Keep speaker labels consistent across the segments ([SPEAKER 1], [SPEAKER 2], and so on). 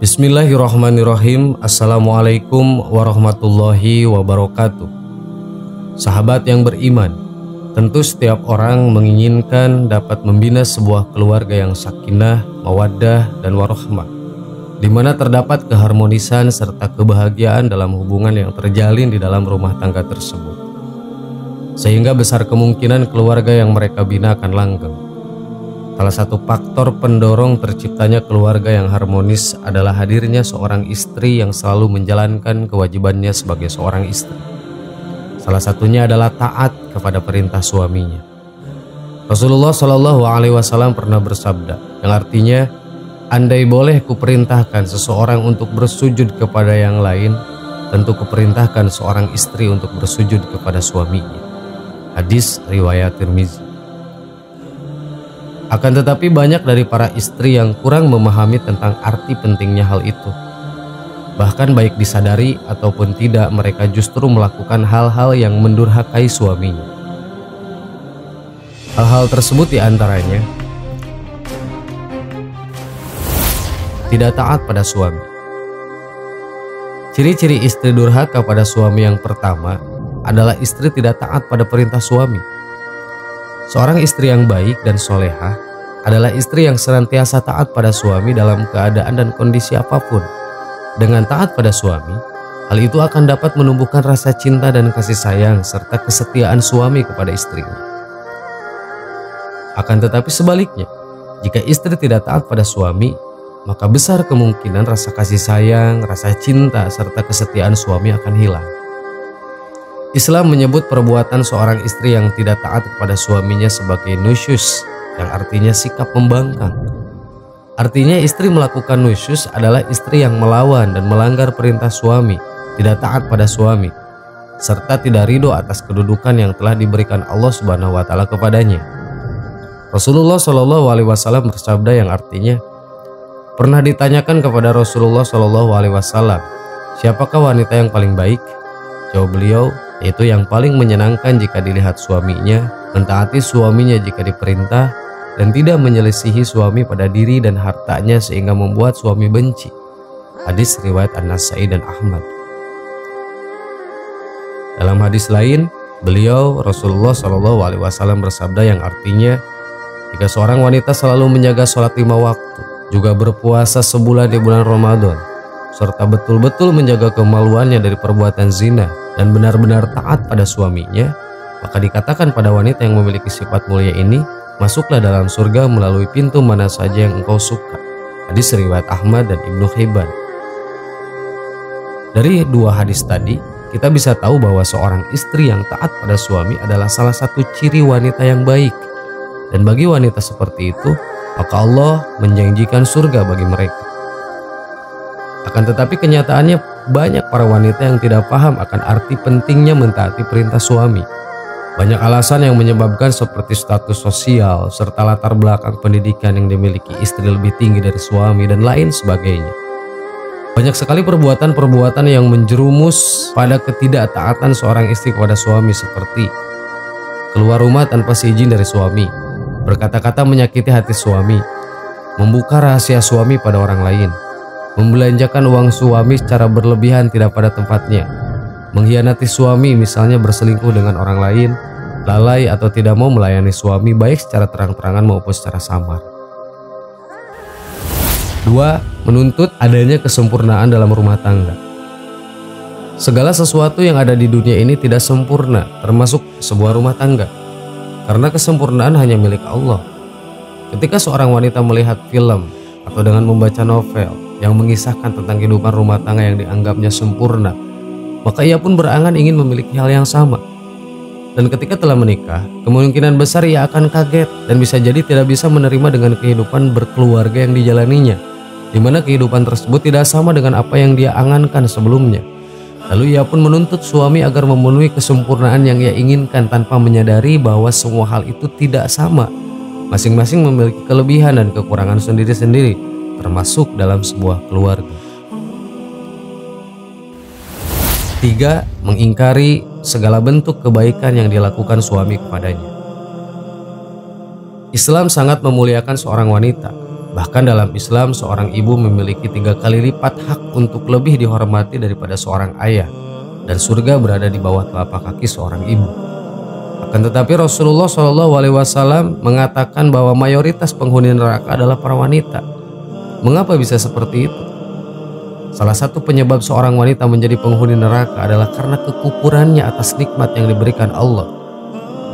[SPEAKER 1] Bismillahirrahmanirrahim. Assalamualaikum warahmatullahi wabarakatuh. Sahabat yang beriman, tentu setiap orang menginginkan dapat membina sebuah keluarga yang sakinah, mawaddah, dan warahmah, di mana terdapat keharmonisan serta kebahagiaan dalam hubungan yang terjalin di dalam rumah tangga tersebut, sehingga besar kemungkinan keluarga yang mereka bina akan langgeng. Salah satu faktor pendorong terciptanya keluarga yang harmonis adalah hadirnya seorang istri yang selalu menjalankan kewajibannya sebagai seorang istri. Salah satunya adalah taat kepada perintah suaminya. Rasulullah Shallallahu Alaihi Wasallam pernah bersabda, yang artinya, andai boleh kuperintahkan seseorang untuk bersujud kepada yang lain, tentu kuperintahkan seorang istri untuk bersujud kepada suaminya. Hadis riwayat Tirmizi. Akan tetapi banyak dari para istri yang kurang memahami tentang arti pentingnya hal itu. Bahkan baik disadari ataupun tidak, mereka justru melakukan hal-hal yang mendurhakai suaminya. Hal-hal tersebut diantaranya tidak taat pada suami. Ciri-ciri istri durhaka pada suami yang pertama adalah istri tidak taat pada perintah suami. Seorang istri yang baik dan solehah adalah istri yang senantiasa taat pada suami dalam keadaan dan kondisi apapun. Dengan taat pada suami, hal itu akan dapat menumbuhkan rasa cinta dan kasih sayang serta kesetiaan suami kepada istrinya. Akan tetapi sebaliknya, jika istri tidak taat pada suami, maka besar kemungkinan rasa kasih sayang, rasa cinta, serta kesetiaan suami akan hilang. Islam menyebut perbuatan seorang istri yang tidak taat kepada suaminya sebagai nusyus, yang artinya sikap membangkang. Artinya istri melakukan nusyus adalah istri yang melawan dan melanggar perintah suami, tidak taat pada suami, serta tidak ridho atas kedudukan yang telah diberikan Allah Subhanahu wa Ta'ala kepadanya. Rasulullah Shallallahu Alaihi Wasallam bersabda, yang artinya, pernah ditanyakan kepada Rasulullah Shallallahu Alaihi Wasallam, siapakah wanita yang paling baik? Jawab beliau, yaitu yang paling menyenangkan jika dilihat suaminya, mentaati suaminya jika diperintah, dan tidak menyelisihi suami pada diri dan hartanya sehingga membuat suami benci. Hadis riwayat An-Nasai dan Ahmad. Dalam hadis lain, beliau Rasulullah Shallallahu Alaihi Wasallam bersabda, yang artinya, jika seorang wanita selalu menjaga sholat 5 waktu, juga berpuasa sebulan di bulan Ramadan, serta betul-betul menjaga kemaluannya dari perbuatan zina dan benar-benar taat pada suaminya, maka dikatakan pada wanita yang memiliki sifat mulia ini, masuklah dalam surga melalui pintu mana saja yang engkau suka. Hadis riwayat Ahmad dan Ibnu Hibban. Dari dua hadis tadi, kita bisa tahu bahwa seorang istri yang taat pada suami adalah salah satu ciri wanita yang baik. Dan bagi wanita seperti itu, maka Allah menjanjikan surga bagi mereka. Akan tetapi kenyataannya banyak para wanita yang tidak paham akan arti pentingnya mentaati perintah suami. Banyak alasan yang menyebabkan, seperti status sosial serta latar belakang pendidikan yang dimiliki istri lebih tinggi dari suami dan lain sebagainya. Banyak sekali perbuatan-perbuatan yang menjerumus pada ketidaktaatan seorang istri kepada suami, seperti keluar rumah tanpa seizin dari suami, berkata-kata menyakiti hati suami, membuka rahasia suami pada orang lain, membelanjakan uang suami secara berlebihan tidak pada tempatnya, mengkhianati suami misalnya berselingkuh dengan orang lain, lalai atau tidak mau melayani suami baik secara terang-terangan maupun secara samar. 2. Menuntut adanya kesempurnaan dalam rumah tangga. Segala sesuatu yang ada di dunia ini tidak sempurna, termasuk sebuah rumah tangga, karena kesempurnaan hanya milik Allah. Ketika seorang wanita melihat film atau dengan membaca novel yang mengisahkan tentang kehidupan rumah tangga yang dianggapnya sempurna, maka ia pun berangan ingin memiliki hal yang sama. Dan ketika telah menikah, kemungkinan besar ia akan kaget dan bisa jadi tidak bisa menerima dengan kehidupan berkeluarga yang dijalaninya, di mana kehidupan tersebut tidak sama dengan apa yang dia angankan sebelumnya. Lalu ia pun menuntut suami agar memenuhi kesempurnaan yang ia inginkan, tanpa menyadari bahwa semua hal itu tidak sama. Masing-masing memiliki kelebihan dan kekurangan sendiri-sendiri, termasuk dalam sebuah keluarga. 3. Mengingkari segala bentuk kebaikan yang dilakukan suami kepadanya. Islam sangat memuliakan seorang wanita, Bahkan dalam Islam, seorang ibu memiliki 3 kali lipat hak untuk lebih dihormati daripada seorang ayah, dan surga berada di bawah telapak kaki seorang ibu. Akan tetapi Rasulullah SAW mengatakan bahwa mayoritas penghuni neraka adalah para wanita. Mengapa bisa seperti itu? Salah satu penyebab seorang wanita menjadi penghuni neraka adalah karena kekufurannya atas nikmat yang diberikan Allah.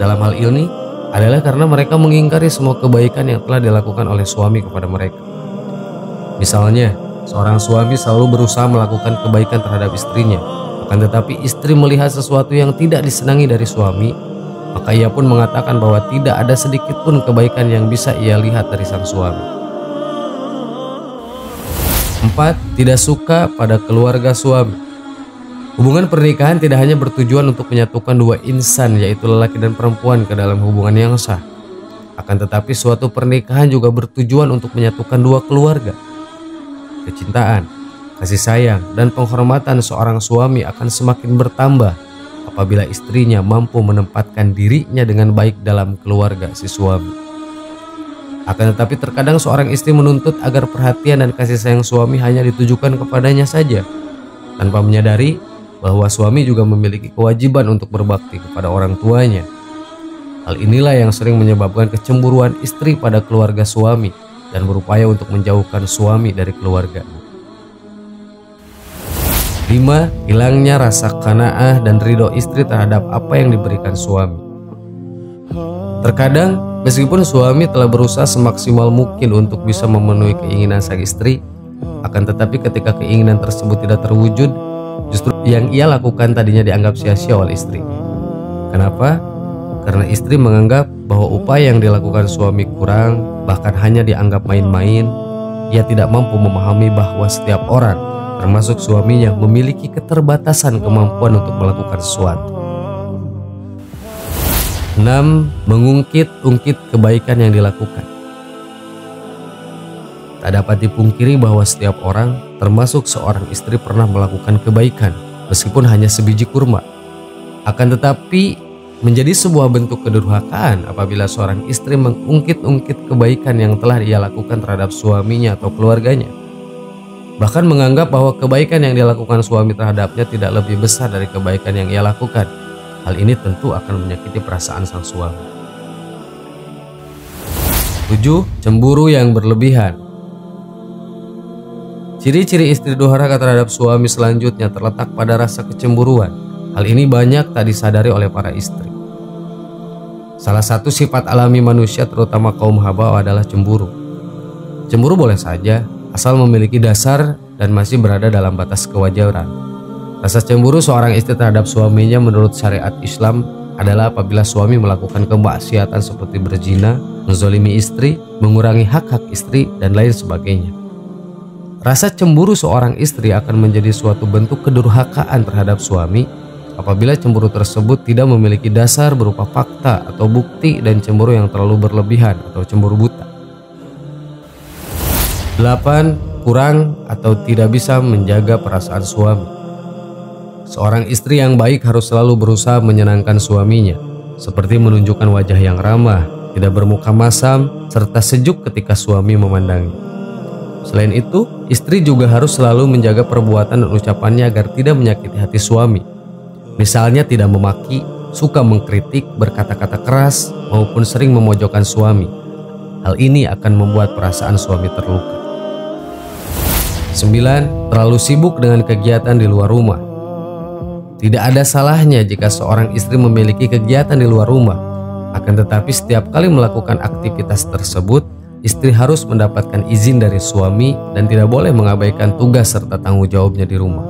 [SPEAKER 1] Dalam hal ini adalah karena mereka mengingkari semua kebaikan yang telah dilakukan oleh suami kepada mereka. Misalnya, seorang suami selalu berusaha melakukan kebaikan terhadap istrinya, akan tetapi istri melihat sesuatu yang tidak disenangi dari suami, maka ia pun mengatakan bahwa tidak ada sedikit pun kebaikan yang bisa ia lihat dari sang suami. 4. Tidak suka pada keluarga suami. Hubungan pernikahan tidak hanya bertujuan untuk menyatukan dua insan, yaitu lelaki dan perempuan, ke dalam hubungan yang sah. Akan tetapi suatu pernikahan juga bertujuan untuk menyatukan dua keluarga. Kecintaan, kasih sayang, dan penghormatan seorang suami akan semakin bertambah apabila istrinya mampu menempatkan dirinya dengan baik dalam keluarga si suami. Akan tetapi terkadang seorang istri menuntut agar perhatian dan kasih sayang suami hanya ditujukan kepadanya saja, tanpa menyadari bahwa suami juga memiliki kewajiban untuk berbakti kepada orang tuanya. Hal inilah yang sering menyebabkan kecemburuan istri pada keluarga suami dan berupaya untuk menjauhkan suami dari keluarganya. 5. Hilangnya rasa qanaah dan ridho istri terhadap apa yang diberikan suami. Terkadang meskipun suami telah berusaha semaksimal mungkin untuk bisa memenuhi keinginan sang istri, akan tetapi ketika keinginan tersebut tidak terwujud, justru yang ia lakukan tadinya dianggap sia-sia oleh istri. Kenapa? Karena istri menganggap bahwa upaya yang dilakukan suami kurang, bahkan hanya dianggap main-main. Ia tidak mampu memahami bahwa setiap orang, termasuk suaminya, memiliki keterbatasan kemampuan untuk melakukan sesuatu. 6. Mengungkit-ungkit kebaikan yang dilakukan. Tak dapat dipungkiri bahwa setiap orang, termasuk seorang istri, pernah melakukan kebaikan, meskipun hanya sebiji kurma. Akan tetapi menjadi sebuah bentuk kedurhakaan apabila seorang istri mengungkit-ungkit kebaikan yang telah ia lakukan terhadap suaminya atau keluarganya. Bahkan menganggap bahwa kebaikan yang dilakukan suami terhadapnya tidak lebih besar dari kebaikan yang ia lakukan. Hal ini tentu akan menyakiti perasaan sang suami. 7. Cemburu yang berlebihan. Ciri-ciri istri durhaka terhadap suami selanjutnya terletak pada rasa kecemburuan. Hal ini banyak tak disadari oleh para istri. Salah satu sifat alami manusia, terutama kaum hawa, adalah cemburu. Cemburu boleh saja, asal memiliki dasar dan masih berada dalam batas kewajaran. Rasa cemburu seorang istri terhadap suaminya menurut syariat Islam adalah apabila suami melakukan kemaksiatan seperti berzina, menzolimi istri, mengurangi hak-hak istri, dan lain sebagainya. Rasa cemburu seorang istri akan menjadi suatu bentuk kedurhakaan terhadap suami apabila cemburu tersebut tidak memiliki dasar berupa fakta atau bukti, dan cemburu yang terlalu berlebihan atau cemburu buta. 8. Kurang atau tidak bisa menjaga perasaan suami. Seorang istri yang baik harus selalu berusaha menyenangkan suaminya, seperti menunjukkan wajah yang ramah, tidak bermuka masam, serta sejuk ketika suami memandangnya. Selain itu, istri juga harus selalu menjaga perbuatan dan ucapannya agar tidak menyakiti hati suami. Misalnya tidak memaki, suka mengkritik, berkata-kata keras, maupun sering memojokkan suami. Hal ini akan membuat perasaan suami terluka. 9. Terlalu sibuk dengan kegiatan di luar rumah. Tidak ada salahnya jika seorang istri memiliki kegiatan di luar rumah. Akan tetapi setiap kali melakukan aktivitas tersebut, istri harus mendapatkan izin dari suami dan tidak boleh mengabaikan tugas serta tanggung jawabnya di rumah.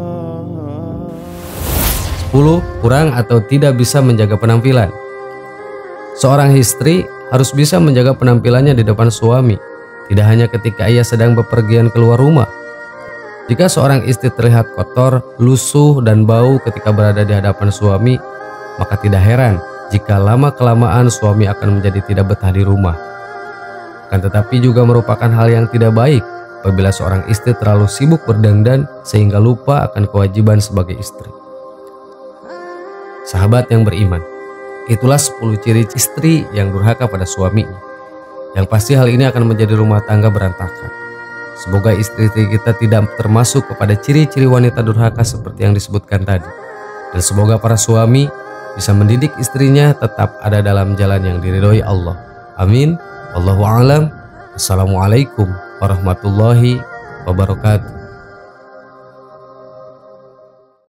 [SPEAKER 1] 10. Kurang atau tidak bisa menjaga penampilan. Seorang istri harus bisa menjaga penampilannya di depan suami, tidak hanya ketika ia sedang bepergian keluar rumah. Jika seorang istri terlihat kotor, lusuh, dan bau ketika berada di hadapan suami, maka tidak heran jika lama-kelamaan suami akan menjadi tidak betah di rumah. Akan tetapi juga merupakan hal yang tidak baik apabila seorang istri terlalu sibuk berdandan sehingga lupa akan kewajiban sebagai istri. Sahabat yang beriman, itulah 10 ciri istri yang durhaka pada suaminya. Yang pasti hal ini akan menjadi rumah tangga berantakan. Semoga istri-istri kita tidak termasuk kepada ciri-ciri wanita durhaka seperti yang disebutkan tadi. Dan semoga para suami bisa mendidik istrinya tetap ada dalam jalan yang diridhoi Allah. Amin. Wallahu a'lam. Assalamualaikum warahmatullahi wabarakatuh.